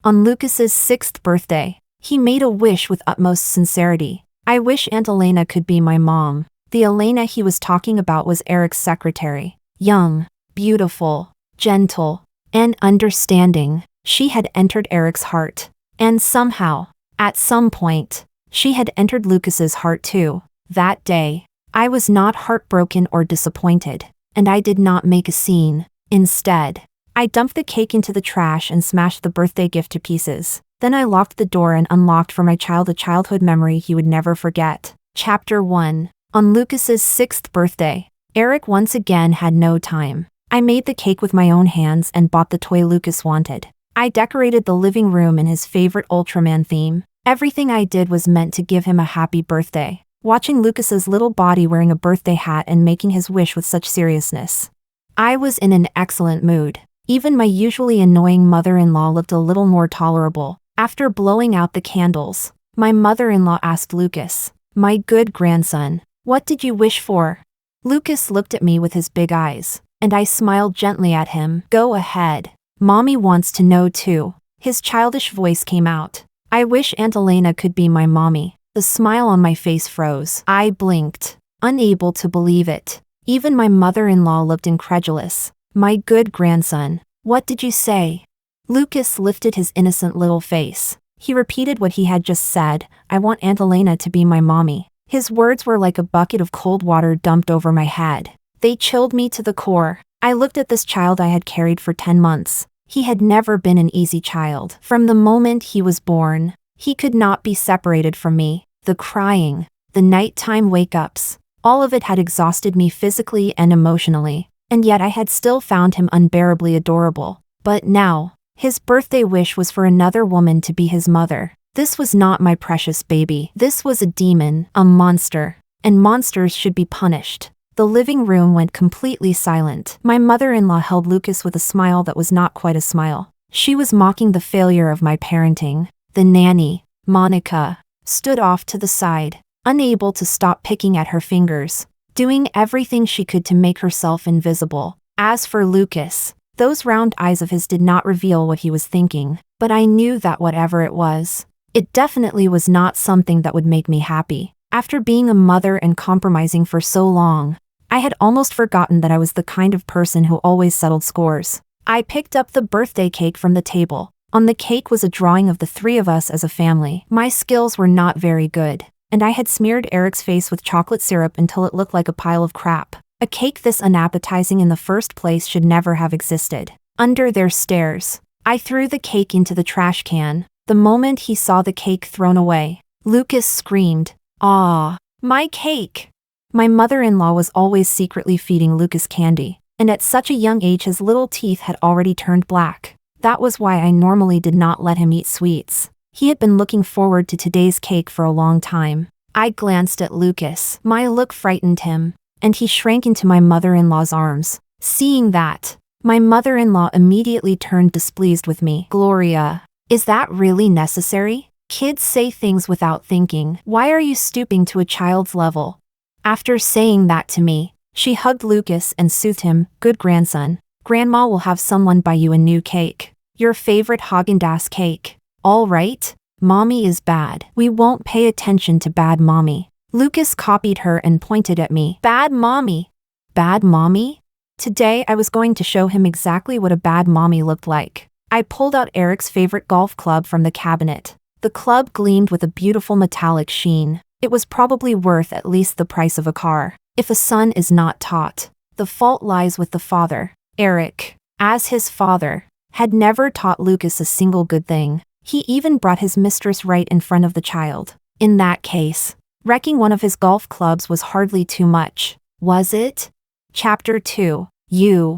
On Lucas's 6th birthday, he made a wish with utmost sincerity. I wish Aunt Elena could be my mom. The Elena he was talking about was Erick's secretary. Young, beautiful, gentle, and understanding. She had entered Erick's heart. And somehow, at some point, she had entered Lucas's heart too. That day, I was not heartbroken or disappointed, and I did not make a scene. Instead, I dumped the cake into the trash and smashed the birthday gift to pieces. Then I locked the door and unlocked for my child a childhood memory he would never forget. Chapter 1. On Lucas's 6th birthday, Erick once again had no time. I made the cake with my own hands and bought the toy Lucas wanted. I decorated the living room in his favorite Ultraman theme. Everything I did was meant to give him a happy birthday. Watching Lucas's little body wearing a birthday hat and making his wish with such seriousness, I was in an excellent mood. Even my usually annoying mother-in-law looked a little more tolerable. After blowing out the candles, my mother-in-law asked Lucas, "My good grandson, what did you wish for?" Lucas looked at me with his big eyes, and I smiled gently at him. "Go ahead. Mommy wants to know too." His childish voice came out. "I wish Aunt Elena could be my mommy." The smile on my face froze. I blinked, unable to believe it. Even my mother-in-law looked incredulous. "My good grandson, what did you say?" Lucas lifted his innocent little face. He repeated what he had just said. "I want Aunt Elena to be my mommy." His words were like a bucket of cold water dumped over my head. They chilled me to the core. I looked at this child I had carried for 10 months. He had never been an easy child. From the moment he was born, he could not be separated from me. The crying, the nighttime wake-ups, all of it had exhausted me physically and emotionally, and yet I had still found him unbearably adorable. But now, his birthday wish was for another woman to be his mother. This was not my precious baby. This was a demon, a monster, and monsters should be punished. The living room went completely silent. My mother-in-law held Lucas with a smile that was not quite a smile. She was mocking the failure of my parenting. The nanny, Monica, stood off to the side, unable to stop picking at her fingers, doing everything she could to make herself invisible. As for Lucas, those round eyes of his did not reveal what he was thinking, but I knew that whatever it was, it definitely was not something that would make me happy. After being a mother and compromising for so long, I had almost forgotten that I was the kind of person who always settled scores. I picked up the birthday cake from the table. On the cake was a drawing of the three of us as a family. My skills were not very good, and I had smeared Erick's face with chocolate syrup until it looked like a pile of crap. A cake this unappetizing in the first place should never have existed. Under their stares, I threw the cake into the trash can. The moment he saw the cake thrown away, Lucas screamed, "Ah, my cake!" My mother-in-law was always secretly feeding Lucas candy, and at such a young age his little teeth had already turned black. That was why I normally did not let him eat sweets. He had been looking forward to today's cake for a long time. I glanced at Lucas. My look frightened him, and he shrank into my mother-in-law's arms. Seeing that, my mother-in-law immediately turned displeased with me. "Gloria, is that really necessary? Kids say things without thinking. Why are you stooping to a child's level?" After saying that to me, she hugged Lucas and soothed him. "Good grandson. Grandma will have someone buy you a new cake. Your favorite Haagen-Dazs cake. All right? Mommy is bad. We won't pay attention to bad mommy." Lucas copied her and pointed at me. "Bad mommy. Bad mommy?" Today I was going to show him exactly what a bad mommy looked like. I pulled out Erick's favorite golf club from the cabinet. The club gleamed with a beautiful metallic sheen. It was probably worth at least the price of a car. If a son is not taught, the fault lies with the father. Erick, as his father, had never taught Lucas a single good thing. He even brought his mistress right in front of the child. In that case, wrecking one of his golf clubs was hardly too much, was it? Chapter 2.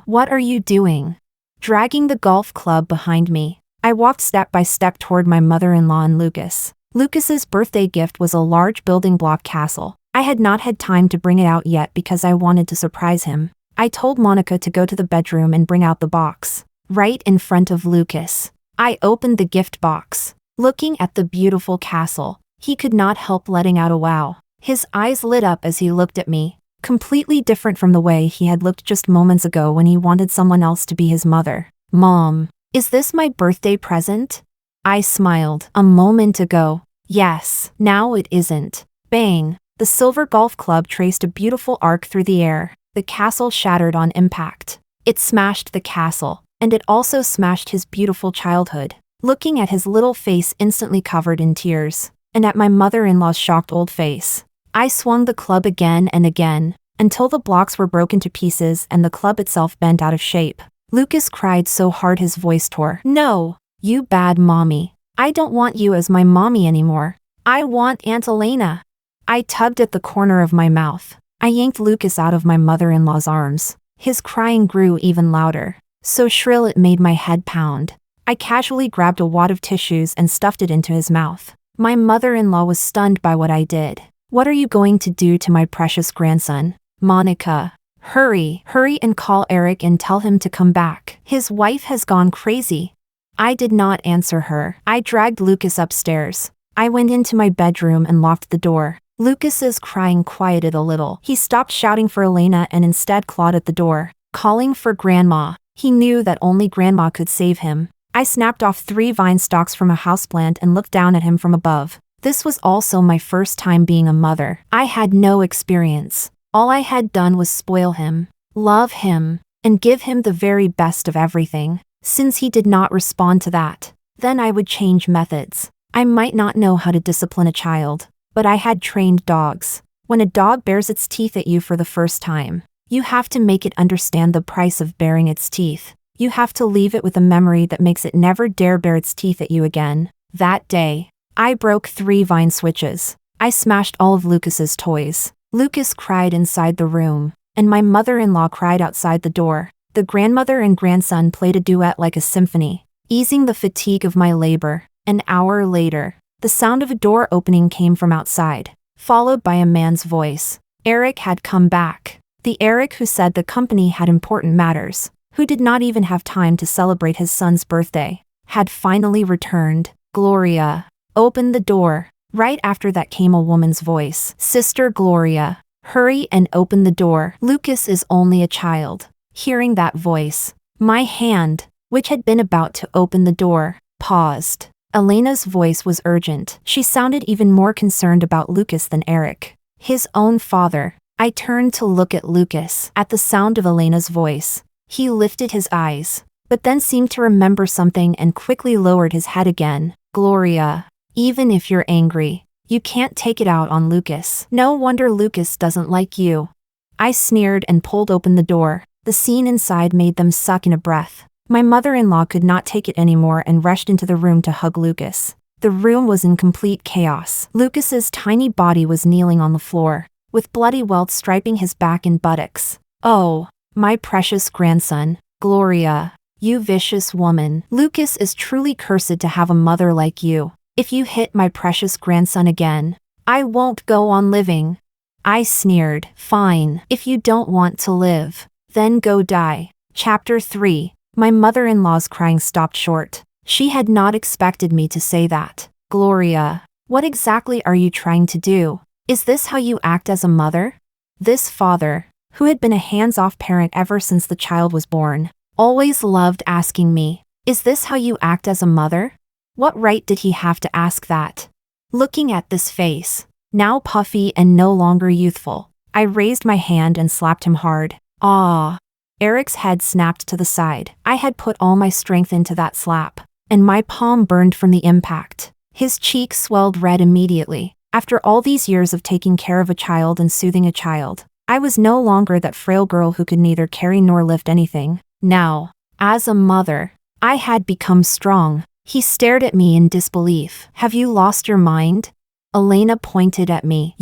What are you doing? Dragging the golf club behind me, I walked step by step toward my mother-in-law and Lucas. Lucas's birthday gift was a large building block castle. I had not had time to bring it out yet because I wanted to surprise him. I told Monica to go to the bedroom and bring out the box. Right in front of Lucas, I opened the gift box. Looking at the beautiful castle, he could not help letting out a wow. His eyes lit up as he looked at me, completely different from the way he had looked just moments ago when he wanted someone else to be his mother. "Mom, is this my birthday present?" I smiled. A moment ago. Yes, now it isn't. Bang! The silver golf club traced a beautiful arc through the air. The castle shattered on impact. It smashed the castle, and it also smashed his beautiful childhood. Looking at his little face instantly covered in tears, and at my mother-in-law's shocked old face, I swung the club again and again, until the blocks were broken to pieces and the club itself bent out of shape. Lucas cried so hard his voice tore. No, you bad mommy. I don't want you as my mommy anymore. I want Aunt Elena. I tugged at the corner of my mouth. I yanked Lucas out of my mother-in-law's arms. His crying grew even louder, so shrill it made my head pound. I casually grabbed a wad of tissues and stuffed it into his mouth. My mother-in-law was stunned by what I did. What are you going to do to my precious grandson? Monica, hurry and call Erick and tell him to come back. His wife has gone crazy. I did not answer her. I dragged Lucas upstairs. I went into my bedroom and locked the door. Lucas's crying quieted a little. He stopped shouting for Elena and instead clawed at the door, calling for Grandma. He knew that only Grandma could save him. I snapped off 3 vine stalks from a houseplant and looked down at him from above. This was also my first time being a mother. I had no experience. All I had done was spoil him, love him, and give him the very best of everything. Since he did not respond to that, then I would change methods. I might not know how to discipline a child, but I had trained dogs. When a dog bares its teeth at you for the first time, you have to make it understand the price of baring its teeth. You have to leave it with a memory that makes it never dare bare its teeth at you again. That day, I broke 3 vine switches. I smashed all of Lucas's toys. Lucas cried inside the room, and my mother-in-law cried outside the door. The grandmother and grandson played a duet like a symphony, easing the fatigue of my labor. An hour later, the sound of a door opening came from outside, followed by a man's voice. Erick had come back. The Erick who said the company had important matters, who did not even have time to celebrate his son's birthday, had finally returned. Gloria, open the door. Right after that came a woman's voice. Sister Gloria, hurry and open the door. Lucas is only a child. Hearing that voice, my hand, which had been about to open the door, paused. Elena's voice was urgent. She sounded even more concerned about Lucas than Erick, his own father. I turned to look at Lucas. At the sound of Elena's voice, he lifted his eyes, but then seemed to remember something and quickly lowered his head again. Gloria, even if you're angry, you can't take it out on Lucas. No wonder Lucas doesn't like you. I sneered and pulled open the door. The scene inside made them suck in a breath. My mother-in-law could not take it anymore and rushed into the room to hug Lucas. The room was in complete chaos. Lucas's tiny body was kneeling on the floor, with bloody welts striping his back and buttocks. Oh, my precious grandson, Gloria, you vicious woman. Lucas is truly cursed to have a mother like you. If you hit my precious grandson again, I won't go on living. I sneered. Fine, if you don't want to live, then go die. Chapter 3. My mother-in-law's crying stopped short. She had not expected me to say that. Gloria, what exactly are you trying to do? Is this how you act as a mother? This father, who had been a hands-off parent ever since the child was born, always loved asking me, is this how you act as a mother? What right did he have to ask that? Looking at this face, now puffy and no longer youthful, I raised my hand and slapped him hard. Ah! Erick's head snapped to the side. I had put all my strength into that slap, and my palm burned from the impact. His cheek swelled red immediately. After all these years of taking care of a child and soothing a child, I was no longer that frail girl who could neither carry nor lift anything. Now, as a mother, I had become strong. He stared at me in disbelief. Have you lost your mind? Elena pointed at me.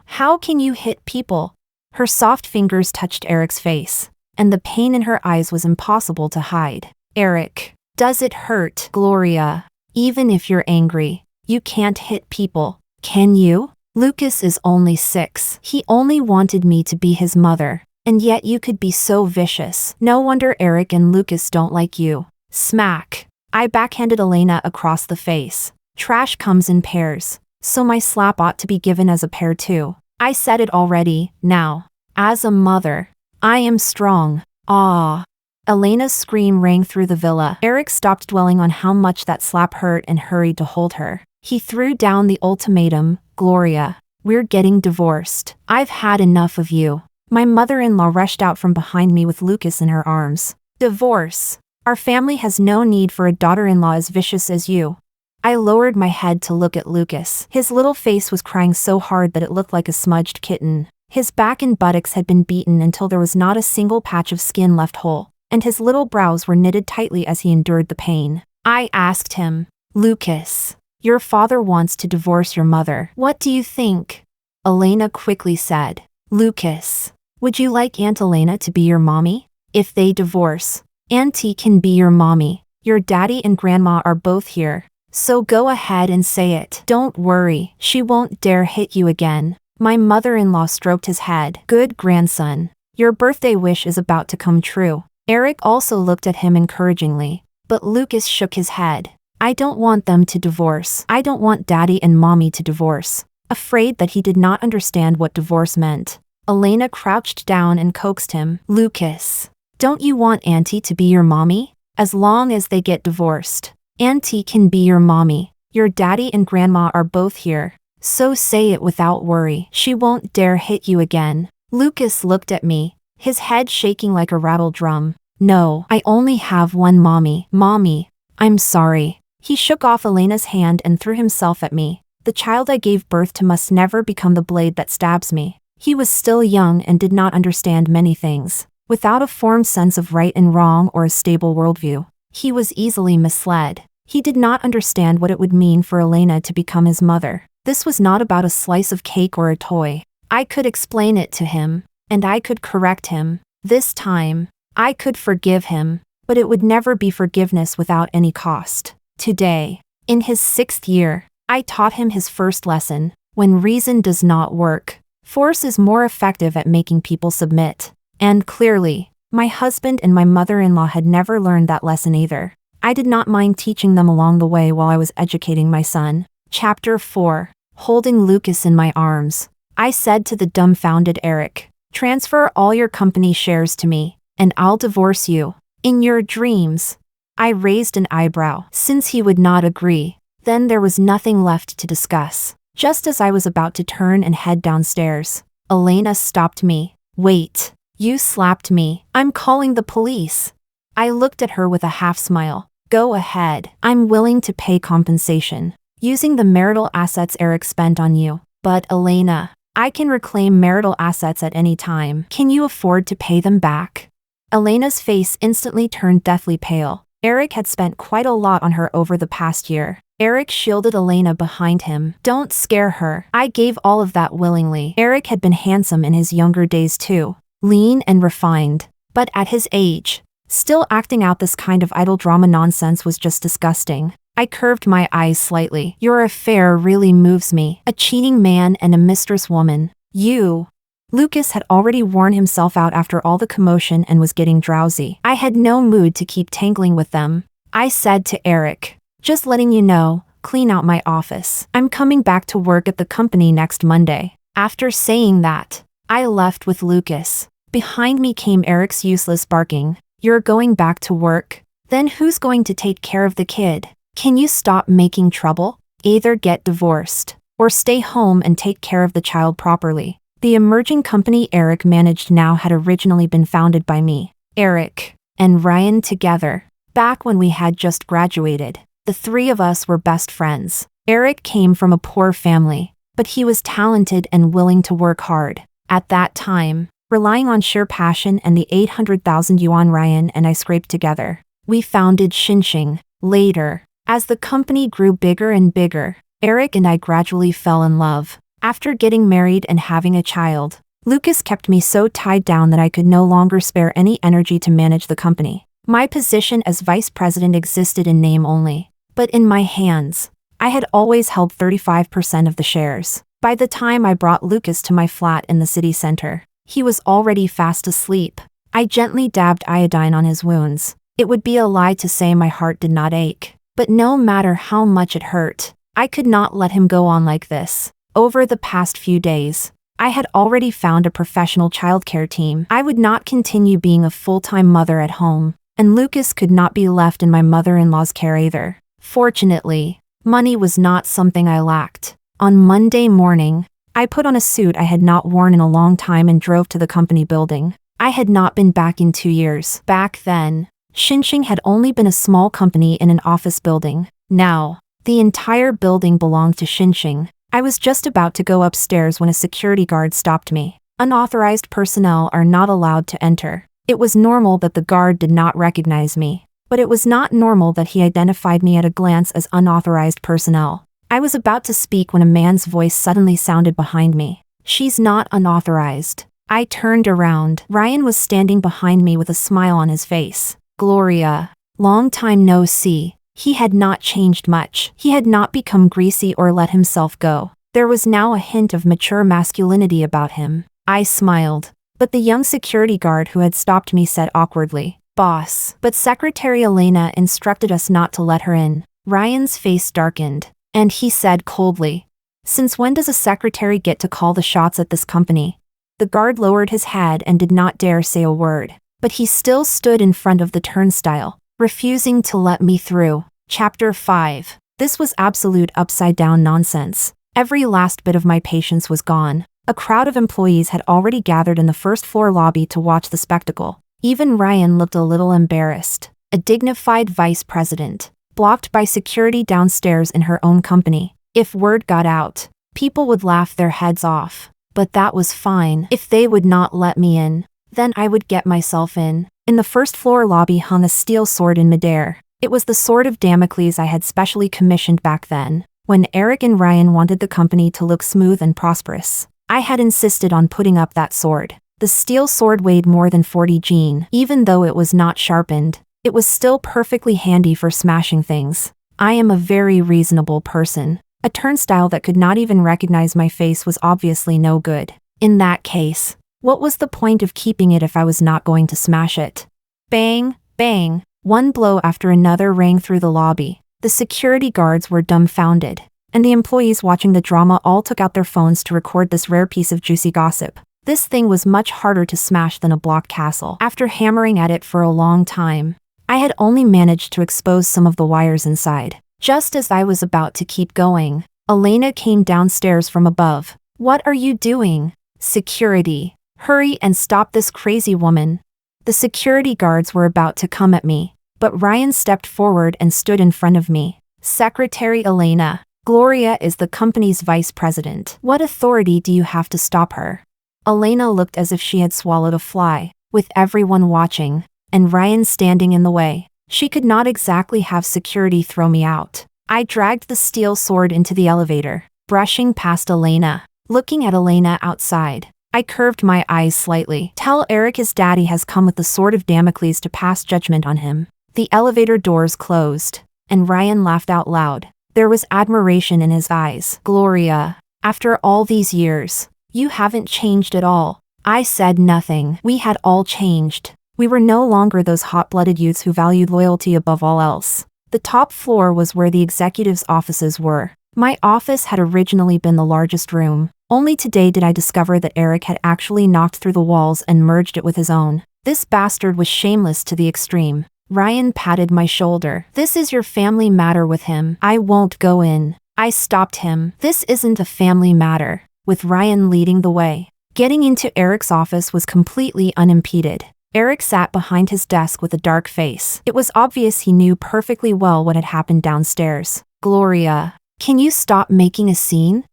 How can you hit people? Her soft fingers touched Erick's face, and the pain in her eyes was impossible to hide. Erick, does it hurt? Gloria, even if you're angry, you can't hit people, can you? Lucas is only 6. He only wanted me to be his mother, and yet you could be so vicious. No wonder Erick and Lucas don't like you. Smack. I backhanded Elena across the face. Trash comes in pairs, so my slap ought to be given as a pair too. I said it already. Now, as a mother, I am strong. Ah. Elena's scream rang through the villa. Erick stopped dwelling on how much that slap hurt and hurried to hold her. He threw down the ultimatum, Gloria, we're getting divorced. I've had enough of you. My mother-in-law rushed out from behind me with Lucas in her arms. Divorce. Our family has no need for a daughter-in-law as vicious as you. I lowered my head to look at Lucas. His little face was crying so hard that it looked like a smudged kitten. His back and buttocks had been beaten until there was not a single patch of skin left whole, and his little brows were knitted tightly as he endured the pain. I asked him, Lucas, your father wants to divorce your mother. What do you think? Elena quickly said, Lucas, would you like Aunt Elena to be your mommy? If they divorce, Auntie can be your mommy. Your daddy and grandma are both here, so go ahead and say it. Don't worry, she won't dare hit you again. My mother-in-law stroked his head. Good grandson. Your birthday wish is about to come true. Erick also looked at him encouragingly, but Lucas shook his head. I don't want them to divorce. I don't want daddy and mommy to divorce. Afraid that he did not understand what divorce meant, Elena crouched down and coaxed him. Lucas, don't you want Auntie to be your mommy? As long as they get divorced, Auntie can be your mommy. Your daddy and grandma are both here, so say it without worry. She won't dare hit you again. Lucas looked at me, his head shaking like a rattled drum. No, I only have one mommy. Mommy, I'm sorry. He shook off Elena's hand and threw himself at me. The child I gave birth to must never become the blade that stabs me. He was still young and did not understand many things. Without a formed sense of right and wrong or a stable worldview, he was easily misled. He did not understand what it would mean for Elena to become his mother. This was not about a slice of cake or a toy. I could explain it to him, and I could correct him. This time, I could forgive him, but it would never be forgiveness without any cost. Today, in his 6th year, I taught him his first lesson. When reason does not work, force is more effective at making people submit. And clearly, my husband and my mother-in-law had never learned that lesson either. I did not mind teaching them along the way while I was educating my son. Chapter 4. Holding Lucas in my arms, I said to the dumbfounded Erick, transfer all your company shares to me, and I'll divorce you. In your dreams. I raised an eyebrow. Since he would not agree, then there was nothing left to discuss. Just as I was about to turn and head downstairs, Elena stopped me. Wait, you slapped me. I'm calling the police. I looked at her with a half smile. Go ahead. I'm willing to pay compensation, using the marital assets Erick spent on you. But Elena, I can reclaim marital assets at any time. Can you afford to pay them back? Elena's face instantly turned deathly pale. Erick had spent quite a lot on her over the past year. Erick shielded Elena behind him. Don't scare her. I gave all of that willingly. Erick had been handsome in his younger days too, lean and refined. But at his age, still acting out this kind of idle drama nonsense was just disgusting. I curved my eyes slightly. Your affair really moves me. A cheating man and a mistress woman. You. Lucas had already worn himself out after all the commotion and was getting drowsy. I had no mood to keep tangling with them. I said to Erick, just letting you know, clean out my office. I'm coming back to work at the company next Monday. After saying that, I left with Lucas. Behind me came Erick's useless barking. You're going back to work? Then who's going to take care of the kid? Can you stop making trouble? Either get divorced, or stay home and take care of the child properly. The emerging company Erick managed now had originally been founded by me, Erick, and Ryan together. Back when we had just graduated, the three of us were best friends. Erick came from a poor family, but he was talented and willing to work hard. At that time, relying on sheer passion and the 800,000 yuan Ryan and I scraped together, we founded Xinxing. Later, as the company grew bigger and bigger, Erick and I gradually fell in love. After getting married and having a child, Lucas kept me so tied down that I could no longer spare any energy to manage the company. My position as vice president existed in name only, but in my hands, I had always held 35% of the shares. By the time I brought Lucas to my flat in the city center, he was already fast asleep. I gently dabbed iodine on his wounds. It would be a lie to say my heart did not ache, but no matter how much it hurt, I could not let him go on like this. Over the past few days, I had already found a professional childcare team. I would not continue being a full-time mother at home, and Lucas could not be left in my mother-in-law's care either. Fortunately, money was not something I lacked. On Monday morning, I put on a suit I had not worn in a long time and drove to the company building. I had not been back in 2 years. Back then, Xinxing had only been a small company in an office building. Now, the entire building belonged to Xinxing. I was just about to go upstairs when a security guard stopped me. Unauthorized personnel are not allowed to enter. It was normal that the guard did not recognize me, but it was not normal that he identified me at a glance as unauthorized personnel. I was about to speak when a man's voice suddenly sounded behind me. "She's not unauthorized." I turned around. Ryan was standing behind me with a smile on his face. "Gloria, long time no see." He had not changed much. He had not become greasy or let himself go. There was now a hint of mature masculinity about him. I smiled, but the young security guard who had stopped me said awkwardly, "Boss." But Secretary Elena instructed us not to let her in. Ryan's face darkened, and he said coldly, "Since when does a secretary get to call the shots at this company?" The guard lowered his head and did not dare say a word, but he still stood in front of the turnstile, refusing to let me through. Chapter 5. This was absolute upside-down nonsense. Every last bit of my patience was gone. A crowd of employees had already gathered in the first-floor lobby to watch the spectacle. Even Ryan looked a little embarrassed. A dignified vice president, blocked by security downstairs in her own company. If word got out, people would laugh their heads off. But that was fine. If they would not let me in, then I would get myself in. In the first-floor lobby hung a steel sword in midair. It was the sword of Damocles I had specially commissioned back then, when Erick and Ryan wanted the company to look smooth and prosperous. I had insisted on putting up that sword. The steel sword weighed more than 40 Gene. Even though it was not sharpened, it was still perfectly handy for smashing things. I am a very reasonable person. A turnstile that could not even recognize my face was obviously no good. In that case, what was the point of keeping it if I was not going to smash it? Bang, bang. One blow after another rang through the lobby. The security guards were dumbfounded, and the employees watching the drama all took out their phones to record this rare piece of juicy gossip. This thing was much harder to smash than a block castle. After hammering at it for a long time, I had only managed to expose some of the wires inside. Just as I was about to keep going, Elena came downstairs from above. "What are you doing?" "Security. Hurry and stop this crazy woman." The security guards were about to come at me, but Ryan stepped forward and stood in front of me. "Secretary Elena, Gloria is the company's vice president. What authority do you have to stop her?" Elena looked as if she had swallowed a fly, with everyone watching, and Ryan standing in the way. She could not exactly have security throw me out. I dragged the steel sword into the elevator, brushing past Elena. Looking at Elena outside, I curved my eyes slightly. "Tell Erick his daddy has come with the sword of Damocles to pass judgment on him." The elevator doors closed, and Ryan laughed out loud. There was admiration in his eyes. "Gloria, after all these years, you haven't changed at all." I said nothing. We had all changed. We were no longer those hot-blooded youths who valued loyalty above all else. The top floor was where the executives' offices were. My office had originally been the largest room. Only today did I discover that Erick had actually knocked through the walls and merged it with his own. This bastard was shameless to the extreme. Ryan patted my shoulder. "This is your family matter with him. I won't go in." I stopped him. "This isn't a family matter," with Ryan leading the way. Getting into Erick's office was completely unimpeded. Erick sat behind his desk with a dark face. It was obvious he knew perfectly well what had happened downstairs. "Gloria, can you stop making a scene?"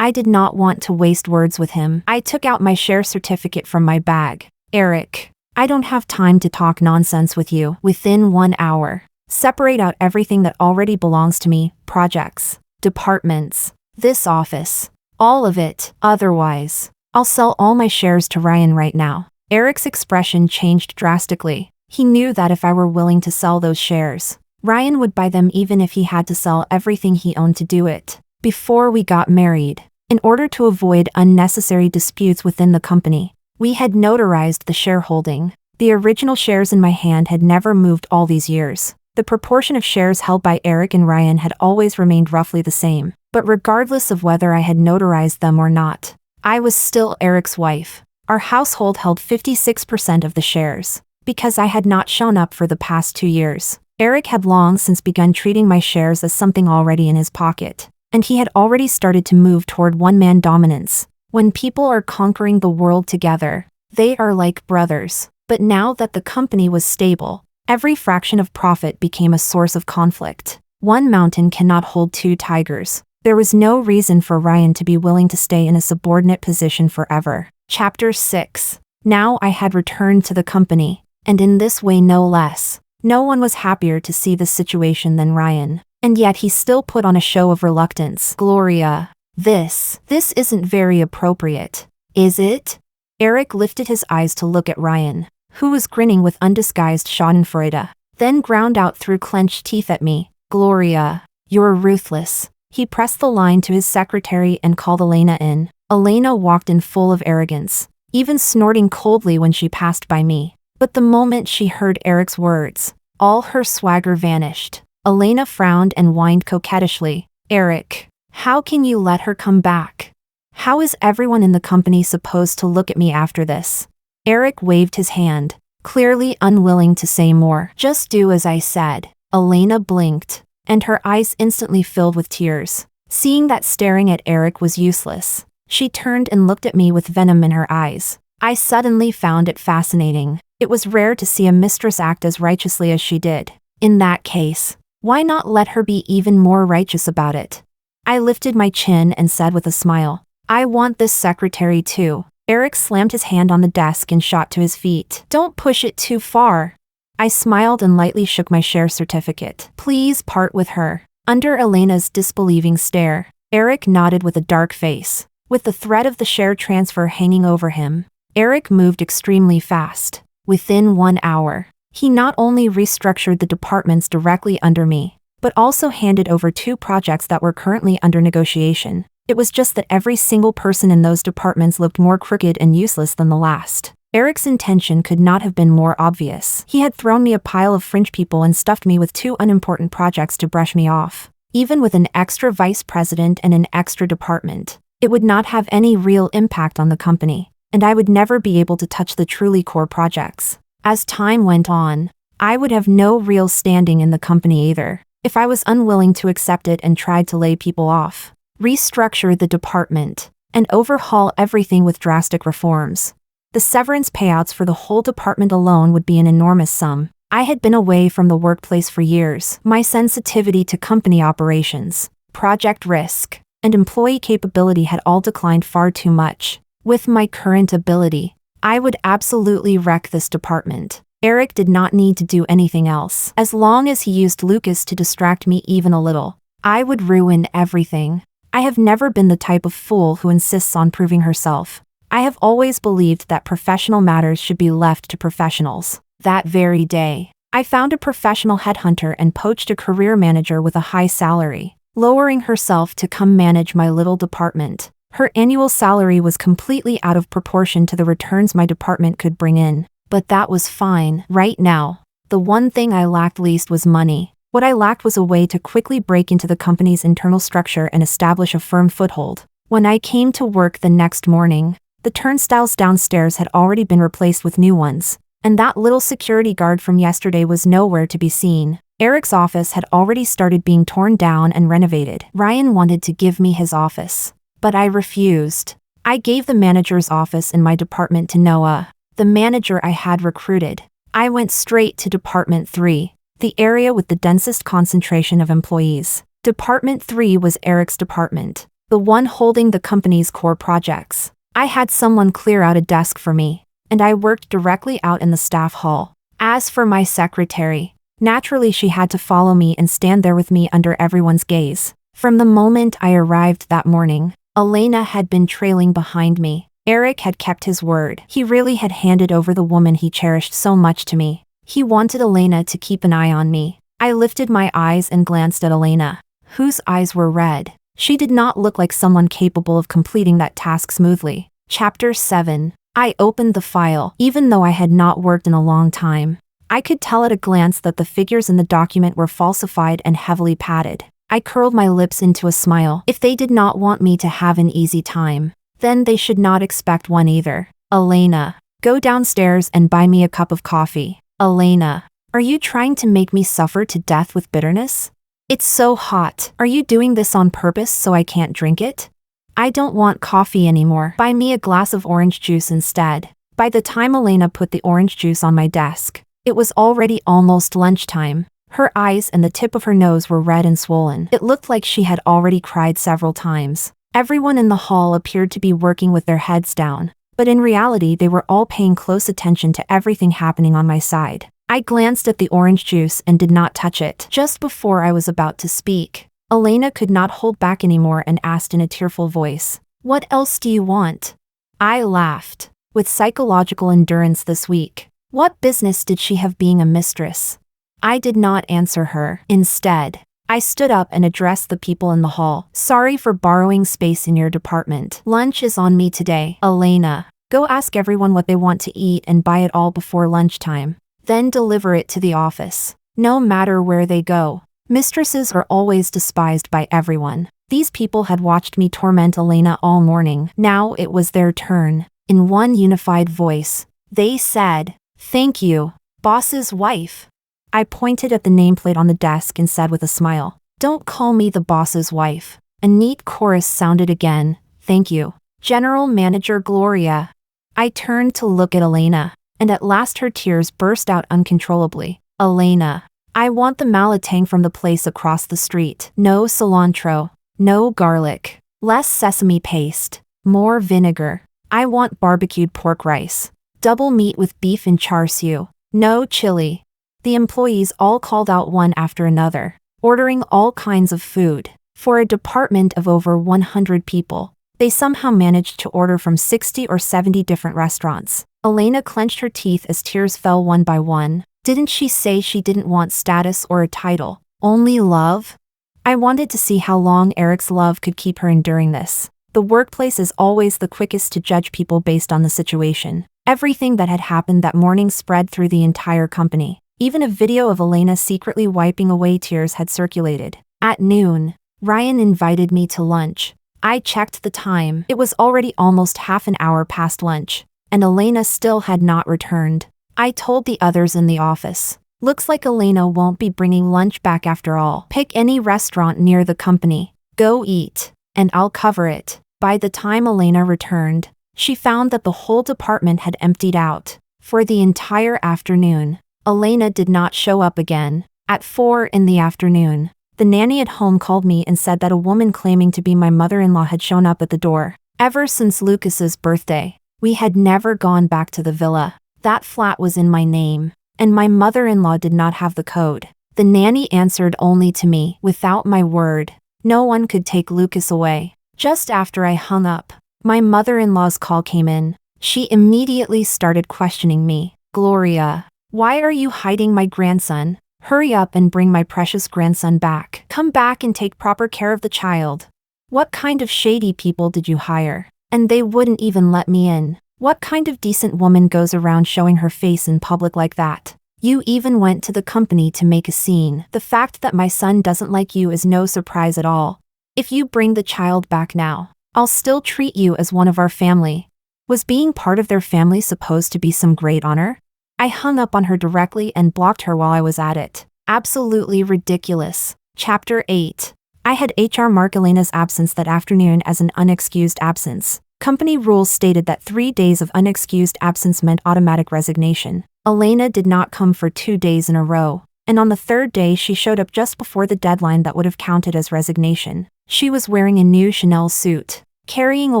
I did not want to waste words with him. I took out my share certificate from my bag. "Erick, I don't have time to talk nonsense with you. Within 1 hour, separate out everything that already belongs to me, projects, departments, this office, all of it. Otherwise, I'll sell all my shares to Ryan right now." Erick's expression changed drastically. He knew that if I were willing to sell those shares, Ryan would buy them even if he had to sell everything he owned to do it. Before we got married, in order to avoid unnecessary disputes within the company, we had notarized the shareholding. The original shares in my hand had never moved all these years. The proportion of shares held by Erick and Ryan had always remained roughly the same. But regardless of whether I had notarized them or not, I was still Erick's wife. Our household held 56% of the shares. Because I had not shown up for the past 2 years, Erick had long since begun treating my shares as something already in his pocket. And he had already started to move toward one-man dominance. When people are conquering the world together, they are like brothers. But now that the company was stable, every fraction of profit became a source of conflict. One mountain cannot hold two tigers. There was no reason for Ryan to be willing to stay in a subordinate position forever. Chapter 6. Now I had returned to the company, and in this way no less. No one was happier to see this situation than Ryan. And yet he still put on a show of reluctance. Gloria, this isn't very appropriate, is it? Erick lifted his eyes to look at Ryan, who was grinning with undisguised schadenfreude, then ground out through clenched teeth at me. Gloria, you're ruthless. He pressed the line to his secretary and called Elena in. Elena walked in full of arrogance, even snorting coldly when she passed by me. But the moment she heard Erick's words, all her swagger vanished. Elena frowned and whined coquettishly. Erick, how can you let her come back? How is everyone in the company supposed to look at me after this? Erick waved his hand, clearly unwilling to say more. Just do as I said. Elena blinked, and her eyes instantly filled with tears. Seeing that staring at Erick was useless, she turned and looked at me with venom in her eyes. I suddenly found it fascinating. It was rare to see a mistress act as righteously as she did. In that case, why not let her be even more righteous about it? I lifted my chin and said with a smile, I want this secretary too. Erick slammed his hand on the desk and shot to his feet. Don't push it too far. I smiled and lightly shook my share certificate. Please part with her. Under Elena's disbelieving stare, Erick nodded with a dark face. With the threat of the share transfer hanging over him, Erick moved extremely fast. Within 1 hour, he not only restructured the departments directly under me, but also handed over 2 projects that were currently under negotiation. It was just that every single person in those departments looked more crooked and useless than the last. Erick's intention could not have been more obvious. He had thrown me a pile of fringe people and stuffed me with 2 unimportant projects to brush me off. Even with an extra vice president and an extra department, it would not have any real impact on the company, and I would never be able to touch the truly core projects. As time went on, I would have no real standing in the company either, if I was unwilling to accept it and tried to lay people off, restructure the department, and overhaul everything with drastic reforms. The severance payouts for the whole department alone would be an enormous sum. I had been away from the workplace for years. My sensitivity to company operations, project risk, and employee capability had all declined far too much. With my current ability, I would absolutely wreck this department. Erick did not need to do anything else. As long as he used Lucas to distract me even a little, I would ruin everything. I have never been the type of fool who insists on proving herself. I have always believed that professional matters should be left to professionals. That very day, I found a professional headhunter and poached a career manager with a high salary, lowering herself to come manage my little department. Her annual salary was completely out of proportion to the returns my department could bring in. But that was fine. Right now, the one thing I lacked least was money. What I lacked was a way to quickly break into the company's internal structure and establish a firm foothold. When I came to work the next morning, the turnstiles downstairs had already been replaced with new ones, and that little security guard from yesterday was nowhere to be seen. Erick's office had already started being torn down and renovated. Ryan wanted to give me his office, but I refused. I gave the manager's office in my department to Noah, the manager I had recruited. I went straight to Department 3, the area with the densest concentration of employees. Department 3 was Erick's department, the one holding the company's core projects. I had someone clear out a desk for me, and I worked directly out in the staff hall. As for my secretary, naturally she had to follow me and stand there with me under everyone's gaze. From the moment I arrived that morning, Elena had been trailing behind me. Erick had kept his word. He really had handed over the woman he cherished so much to me. He wanted Elena to keep an eye on me. I lifted my eyes and glanced at Elena, whose eyes were red. She did not look like someone capable of completing that task smoothly. Chapter 7. I opened the file. Even though I had not worked in a long time, I could tell at a glance that the figures in the document were falsified and heavily padded. I curled my lips into a smile. If they did not want me to have an easy time, then they should not expect one either. Elena, go downstairs and buy me a cup of coffee. Elena, are you trying to make me suffer to death with bitterness? It's so hot. Are you doing this on purpose so I can't drink it? I don't want coffee anymore. Buy me a glass of orange juice instead. By the time Elena put the orange juice on my desk, it was already almost lunchtime. Her eyes and the tip of her nose were red and swollen. It looked like she had already cried several times. Everyone in the hall appeared to be working with their heads down, but in reality they were all paying close attention to everything happening on my side. I glanced at the orange juice and did not touch it. Just before I was about to speak, Elena could not hold back anymore and asked in a tearful voice, "What else do you want?" I laughed. With psychological endurance this week, what business did she have being a mistress? I did not answer her. Instead, I stood up and addressed the people in the hall. "Sorry for borrowing space in your department. Lunch is on me today. Elena, go ask everyone what they want to eat and buy it all before lunchtime. Then deliver it to the office. No matter where they go. Mistresses are always despised by everyone." These people had watched me torment Elena all morning. Now it was their turn. In one unified voice, they said, "Thank you, boss's wife." I pointed at the nameplate on the desk and said with a smile, "Don't call me the boss's wife." A neat chorus sounded again, "Thank you, General Manager Gloria." I turned to look at Elena, and at last her tears burst out uncontrollably. "Elena, I want the malatang from the place across the street. No cilantro, no garlic, less sesame paste, more vinegar. I want barbecued pork rice, double meat with beef and char siu, no chili." The employees all called out one after another, ordering all kinds of food. For a department of over 100 people, they somehow managed to order from 60 or 70 different restaurants. Elena clenched her teeth as tears fell one by one. Didn't she say she didn't want status or a title, only love? I wanted to see how long Erick's love could keep her enduring this. The workplace is always the quickest to judge people based on the situation. Everything that had happened that morning spread through the entire company. Even a video of Elena secretly wiping away tears had circulated. At noon, Ryan invited me to lunch. I checked the time. It was already almost half an hour past lunch, and Elena still had not returned. I told the others in the office, "Looks like Elena won't be bringing lunch back after all. Pick any restaurant near the company. Go eat, and I'll cover it." By the time Elena returned, she found that the whole department had emptied out. For the entire afternoon, Elena did not show up again. At 4 in the afternoon, the nanny at home called me and said that a woman claiming to be my mother-in-law had shown up at the door. Ever since Lucas's birthday, we had never gone back to the villa. That flat was in my name, and my mother-in-law did not have the code. The nanny answered only to me, without my word. No one could take Lucas away. Just after I hung up, my mother-in-law's call came in. She immediately started questioning me. "Gloria, why are you hiding my grandson? Hurry up and bring my precious grandson back. Come back and take proper care of the child. What kind of shady people did you hire? And they wouldn't even let me in. What kind of decent woman goes around showing her face in public like that? You even went to the company to make a scene. The fact that my son doesn't like you is no surprise at all. If you bring the child back now, I'll still treat you as one of our family." Was being part of their family supposed to be some great honor? I hung up on her directly and blocked her while I was at it. Absolutely ridiculous. Chapter 8. I had HR mark Elena's absence that afternoon as an unexcused absence. Company rules stated that 3 days of unexcused absence meant automatic resignation. Elena did not come for 2 days in a row, and on the third day she showed up just before the deadline that would have counted as resignation. She was wearing a new Chanel suit, carrying a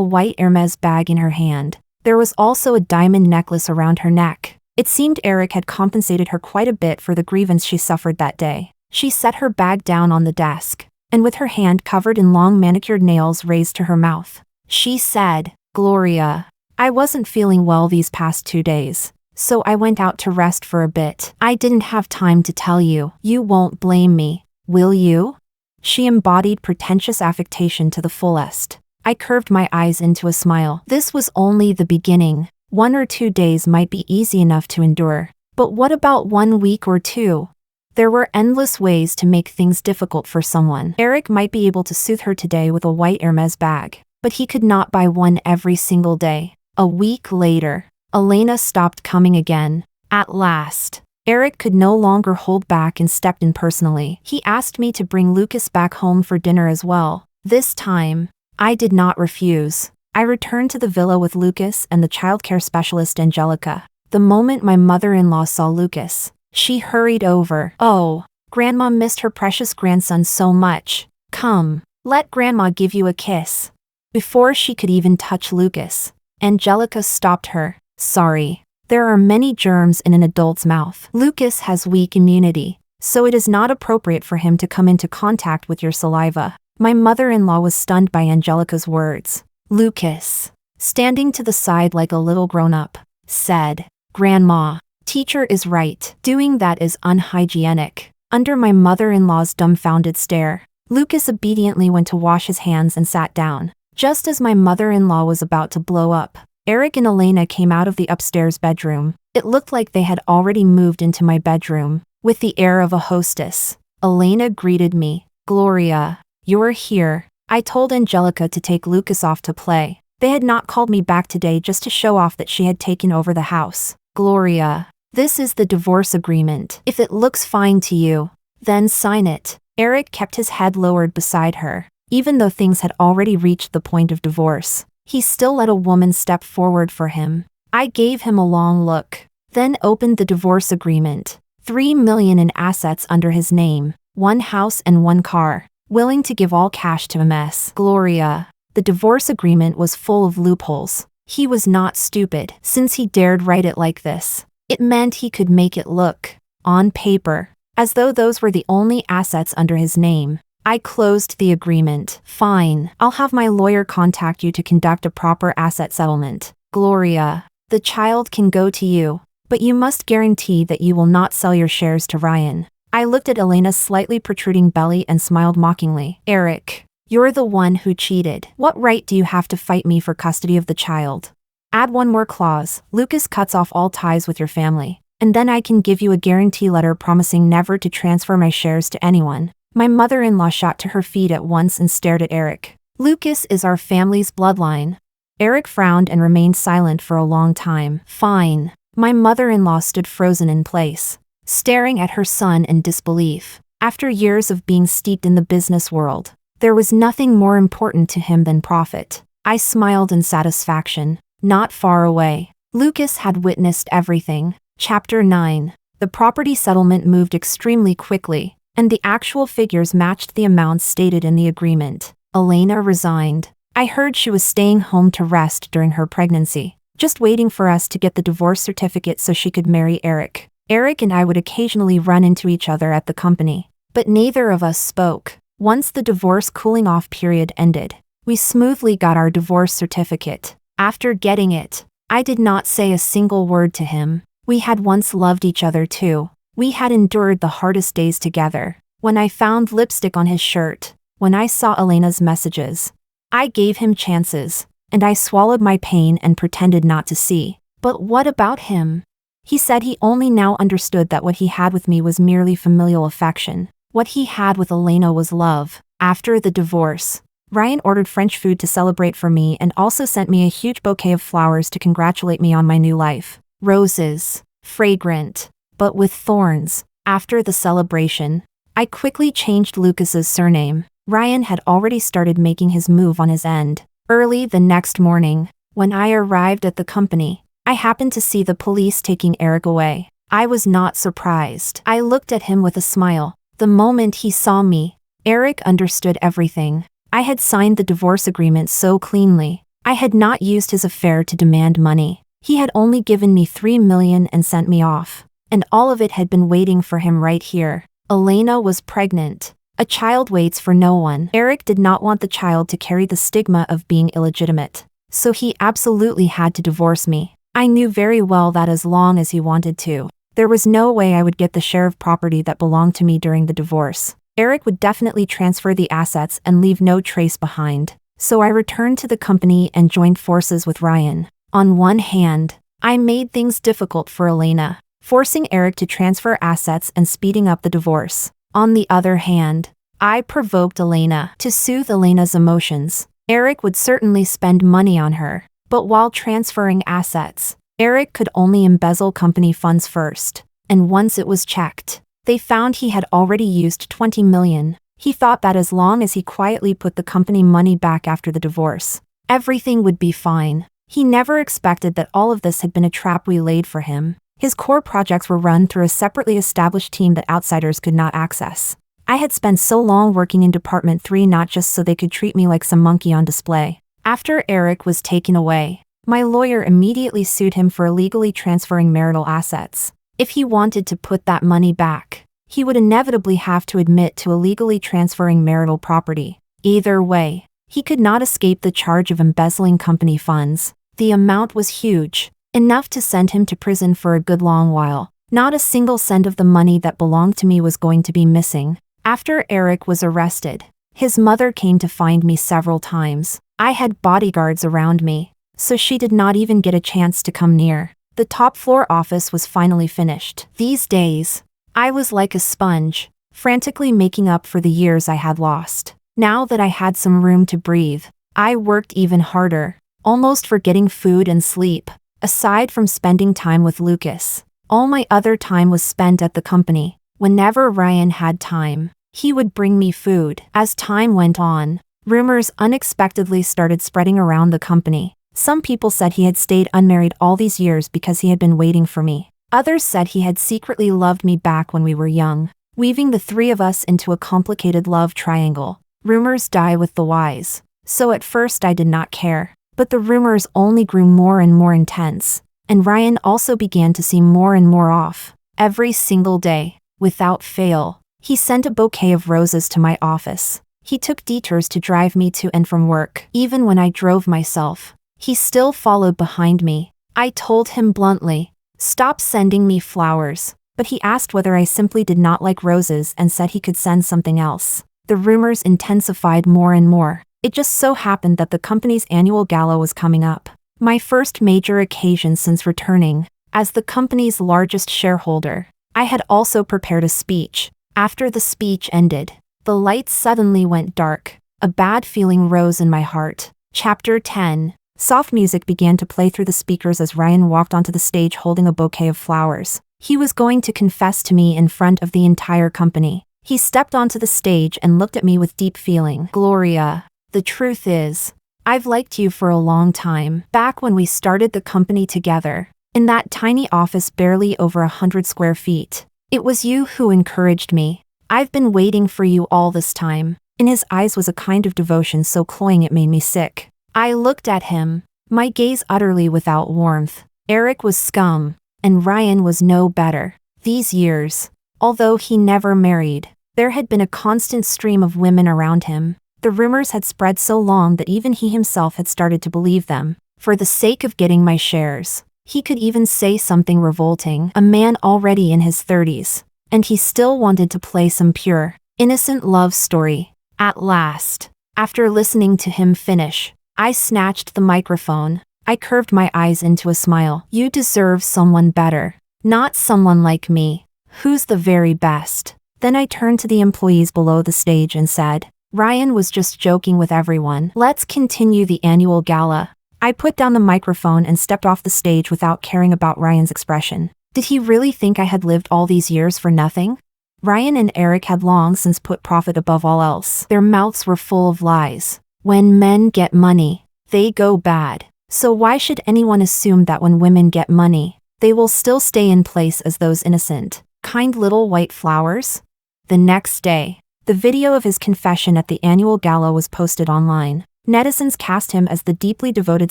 white Hermes bag in her hand. There was also a diamond necklace around her neck. It seemed Erick had compensated her quite a bit for the grievance she suffered that day. She set her bag down on the desk, and with her hand covered in long manicured nails raised to her mouth, she said, "Gloria, I wasn't feeling well these past 2 days, so I went out to rest for a bit. I didn't have time to tell you. You won't blame me, will you?" She embodied pretentious affectation to the fullest. I curved my eyes into a smile. This was only the beginning. 1 or 2 days might be easy enough to endure, but what about 1 week or 2? There were endless ways to make things difficult for someone. Erick might be able to soothe her today with a white Hermes bag, but he could not buy one every single day. A week later, Elena stopped coming again. At last, Erick could no longer hold back and stepped in personally. He asked me to bring Lucas back home for dinner as well. This time, I did not refuse. I returned to the villa with Lucas and the childcare specialist Angelica. The moment my mother-in-law saw Lucas, she hurried over. "Oh, Grandma missed her precious grandson so much. Come, let Grandma give you a kiss." Before she could even touch Lucas, Angelica stopped her. "Sorry. There are many germs in an adult's mouth. Lucas has weak immunity, so it is not appropriate for him to come into contact with your saliva." My mother-in-law was stunned by Angelica's words. Lucas, standing to the side like a little grown-up, said, "Grandma, teacher is right. Doing that is unhygienic." Under my mother-in-law's dumbfounded stare, Lucas obediently went to wash his hands and sat down. Just as my mother-in-law was about to blow up, Erick and Elena came out of the upstairs bedroom. It looked like they had already moved into my bedroom, with the air of a hostess. Elena greeted me. "Gloria, you're here." I told Angelica to take Lucas off to play. They had not called me back today just to show off that she had taken over the house. "Gloria, this is the divorce agreement. If it looks fine to you, then sign it." Erick kept his head lowered beside her. Even though things had already reached the point of divorce, he still let a woman step forward for him. I gave him a long look, then opened the divorce agreement. $3 million in assets under his name, 1 house and 1 car, willing to give all cash to Ms. Gloria. The divorce agreement was full of loopholes. He was not stupid, since he dared write it like this. It meant he could make it look, on paper, as though those were the only assets under his name. I closed the agreement. "Fine, I'll have my lawyer contact you to conduct a proper asset settlement. Gloria, the child can go to you, but you must guarantee that you will not sell your shares to Ryan." I looked at Elena's slightly protruding belly and smiled mockingly. "Erick, you're the one who cheated. What right do you have to fight me for custody of the child? Add one more clause. Lucas cuts off all ties with your family, and then I can give you a guarantee letter promising never to transfer my shares to anyone." My mother-in-law shot to her feet at once and stared at Erick. "Lucas is our family's bloodline." Erick frowned and remained silent for a long time. "Fine." My mother-in-law stood frozen in place, staring at her son in disbelief. After years of being steeped in the business world, there was nothing more important to him than profit. I smiled in satisfaction. Not far away, Lucas had witnessed everything. Chapter 9. The property settlement moved extremely quickly, and the actual figures matched the amounts stated in the agreement. Elena resigned. I heard she was staying home to rest during her pregnancy, just waiting for us to get the divorce certificate so she could marry Erick. Erick and I would occasionally run into each other at the company, but neither of us spoke. Once the divorce cooling-off period ended, we smoothly got our divorce certificate. After getting it, I did not say a single word to him. We had once loved each other too. We had endured the hardest days together. When I found lipstick on his shirt, when I saw Elena's messages, I gave him chances, and I swallowed my pain and pretended not to see. But what about him? He said he only now understood that what he had with me was merely familial affection. What he had with Elena was love. After the divorce, Ryan ordered French food to celebrate for me and also sent me a huge bouquet of flowers to congratulate me on my new life. Roses, fragrant, but with thorns. After the celebration, I quickly changed Lucas's surname. Ryan had already started making his move on his end. Early the next morning, when I arrived at the company, I happened to see the police taking Erick away. I was not surprised. I looked at him with a smile. The moment he saw me, Erick understood everything. I had signed the divorce agreement so cleanly. I had not used his affair to demand money. He had only given me $3 million and sent me off. And all of it had been waiting for him right here. Elena was pregnant. A child waits for no one. Erick did not want the child to carry the stigma of being illegitimate, so he absolutely had to divorce me. I knew very well that as long as he wanted to, there was no way I would get the share of property that belonged to me during the divorce. Erick would definitely transfer the assets and leave no trace behind. So I returned to the company and joined forces with Ryan. On one hand, I made things difficult for Elena, forcing Erick to transfer assets and speeding up the divorce. On the other hand, I provoked Elena to soothe Elena's emotions. Erick would certainly spend money on her, but while transferring assets, Erick could only embezzle company funds first, and once it was checked, they found he had already used $20 million. He thought that as long as he quietly put the company money back after the divorce, everything would be fine. He never expected that all of this had been a trap we laid for him. His core projects were run through a separately established team that outsiders could not access. I had spent so long working in Department 3 not just so they could treat me like some monkey on display. After Erick was taken away, my lawyer immediately sued him for illegally transferring marital assets. If he wanted to put that money back, he would inevitably have to admit to illegally transferring marital property. Either way, he could not escape the charge of embezzling company funds. The amount was huge, enough to send him to prison for a good long while. Not a single cent of the money that belonged to me was going to be missing. After Erick was arrested, his mother came to find me several times. I had bodyguards around me, so she did not even get a chance to come near. The top floor office was finally finished. These days, I was like a sponge, frantically making up for the years I had lost. Now that I had some room to breathe, I worked even harder, almost forgetting food and sleep. Aside from spending time with Lucas, all my other time was spent at the company. Whenever Ryan had time, he would bring me food. As time went on, rumors unexpectedly started spreading around the company. Some people said he had stayed unmarried all these years because he had been waiting for me. Others said he had secretly loved me back when we were young, weaving the three of us into a complicated love triangle. Rumors die with the wise, so at first I did not care. But the rumors only grew more and more intense, and Ryan also began to seem more and more off. Every single day, without fail, he sent a bouquet of roses to my office. He took detours to drive me to and from work. Even when I drove myself, he still followed behind me. I told him bluntly, "Stop sending me flowers," but he asked whether I simply did not like roses and said he could send something else. The rumors intensified more and more. It just so happened that the company's annual gala was coming up. My first major occasion since returning. As the company's largest shareholder, I had also prepared a speech. After the speech ended, the lights suddenly went dark. A bad feeling rose in my heart. Chapter 10. Soft music began to play through the speakers as Ryan walked onto the stage holding a bouquet of flowers. He was going to confess to me in front of the entire company. He stepped onto the stage and looked at me with deep feeling. "Gloria, the truth is, I've liked you for a long time. Back when we started the company together, in that tiny office barely over 100 square feet. It was you who encouraged me. I've been waiting for you all this time." In his eyes was a kind of devotion so cloying it made me sick. I looked at him, my gaze utterly without warmth. Erick was scum, and Ryan was no better. These years, although he never married, there had been a constant stream of women around him. The rumors had spread so long that even he himself had started to believe them. For the sake of getting my shares, he could even say something revolting. A man already in his 30s, and he still wanted to play some pure, innocent love story. At last, after listening to him finish, I snatched the microphone. I curved my eyes into a smile. "You deserve someone better. Not someone like me, who's the very best." Then I turned to the employees below the stage and said, "Ryan was just joking with everyone. Let's continue the annual gala." I put down the microphone and stepped off the stage without caring about Ryan's expression. Did he really think I had lived all these years for nothing? Ryan and Erick had long since put profit above all else. Their mouths were full of lies. When men get money, they go bad. So why should anyone assume that when women get money, they will still stay in place as those innocent, kind little white flowers? The next day, the video of his confession at the annual gala was posted online. Netizens cast him as the deeply devoted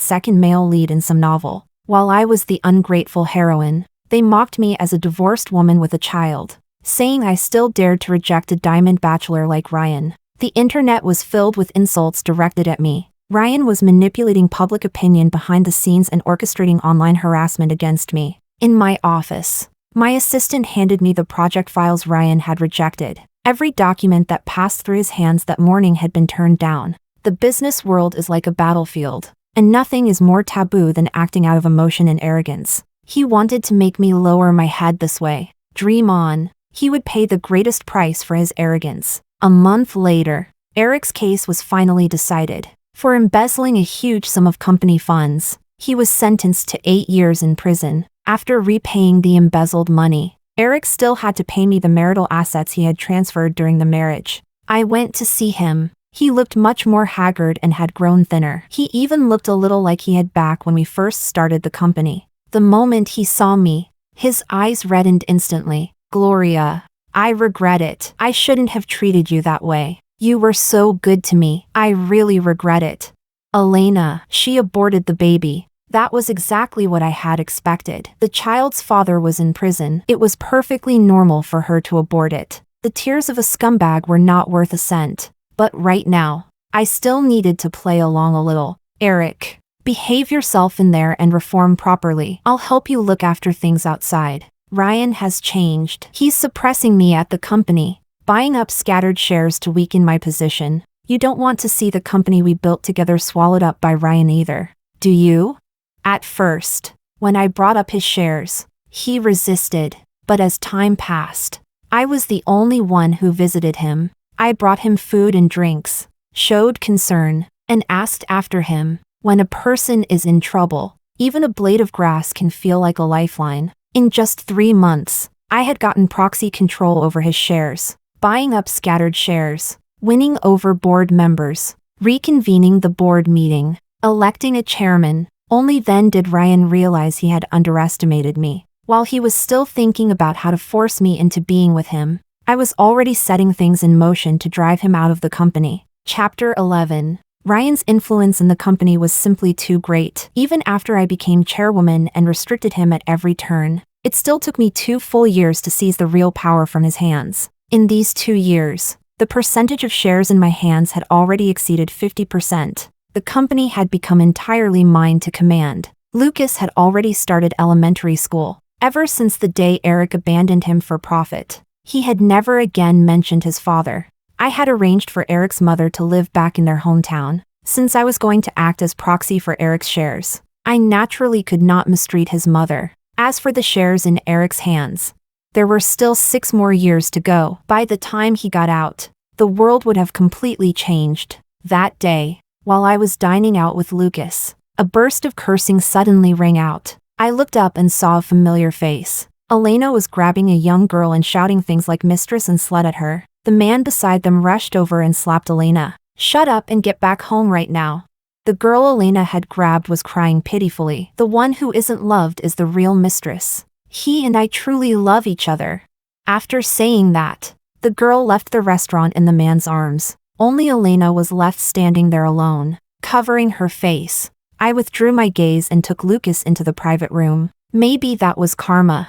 second male lead in some novel, while I was the ungrateful heroine. They mocked me as a divorced woman with a child, saying I still dared to reject a diamond bachelor like Ryan. The internet was filled with insults directed at me. Ryan was manipulating public opinion behind the scenes and orchestrating online harassment against me. In my office, my assistant handed me the project files Ryan had rejected. Every document that passed through his hands that morning had been turned down. The business world is like a battlefield, and nothing is more taboo than acting out of emotion and arrogance. He wanted to make me lower my head this way. Dream on. He would pay the greatest price for his arrogance. A month later, Erick's case was finally decided. for embezzling a huge sum of company funds. He was sentenced to 8 years in prison. After repaying the embezzled money, Erick still had to pay me the marital assets he had transferred during the marriage. I went to see him. He looked much more haggard and had grown thinner. He even looked a little like he had back when we first started the company. The moment he saw me, his eyes reddened instantly. "Gloria, I regret it. I shouldn't have treated you that way. You were so good to me. I really regret it." Elena, she aborted the baby. That was exactly what I had expected. The child's father was in prison. It was perfectly normal for her to abort it. The tears of a scumbag were not worth a cent. But right now, I still needed to play along a little. "Erick, behave yourself in there and reform properly. I'll help you look after things outside. Ryan has changed. He's suppressing me at the company, buying up scattered shares to weaken my position. You don't want to see the company we built together swallowed up by Ryan either, do you?" At first, when I brought up his shares, he resisted, but as time passed, I was the only one who visited him. I brought him food and drinks, showed concern, and asked after him. When a person is in trouble, even a blade of grass can feel like a lifeline. In just 3 months, I had gotten proxy control over his shares, buying up scattered shares, winning over board members, reconvening the board meeting, electing a chairman. Only then did Ryan realize he had underestimated me. While he was still thinking about how to force me into being with him, I was already setting things in motion to drive him out of the company. Chapter 11. Ryan's influence in the company was simply too great. Even after I became chairwoman and restricted him at every turn, it still took me 2 full years to seize the real power from his hands. In these 2 years, the percentage of shares in my hands had already exceeded 50%. The company had become entirely mine to command. Lucas had already started elementary school. Ever since the day Erick abandoned him for profit, he had never again mentioned his father. I had arranged for Erick's mother to live back in their hometown. Since I was going to act as proxy for Erick's shares, I naturally could not mistreat his mother. As for the shares in Erick's hands, there were still 6 more years to go. By the time he got out, the world would have completely changed. That day, while I was dining out with Lucas, a burst of cursing suddenly rang out. I looked up and saw a familiar face. Elena was grabbing a young girl and shouting things like mistress and slut at her. The man beside them rushed over and slapped Elena. "Shut up and get back home right now." The girl Elena had grabbed was crying pitifully. "The one who isn't loved is the real mistress. He and I truly love each other." After saying that, the girl left the restaurant in the man's arms. Only Elena was left standing there alone, covering her face. I withdrew my gaze and took Lucas into the private room. Maybe that was karma.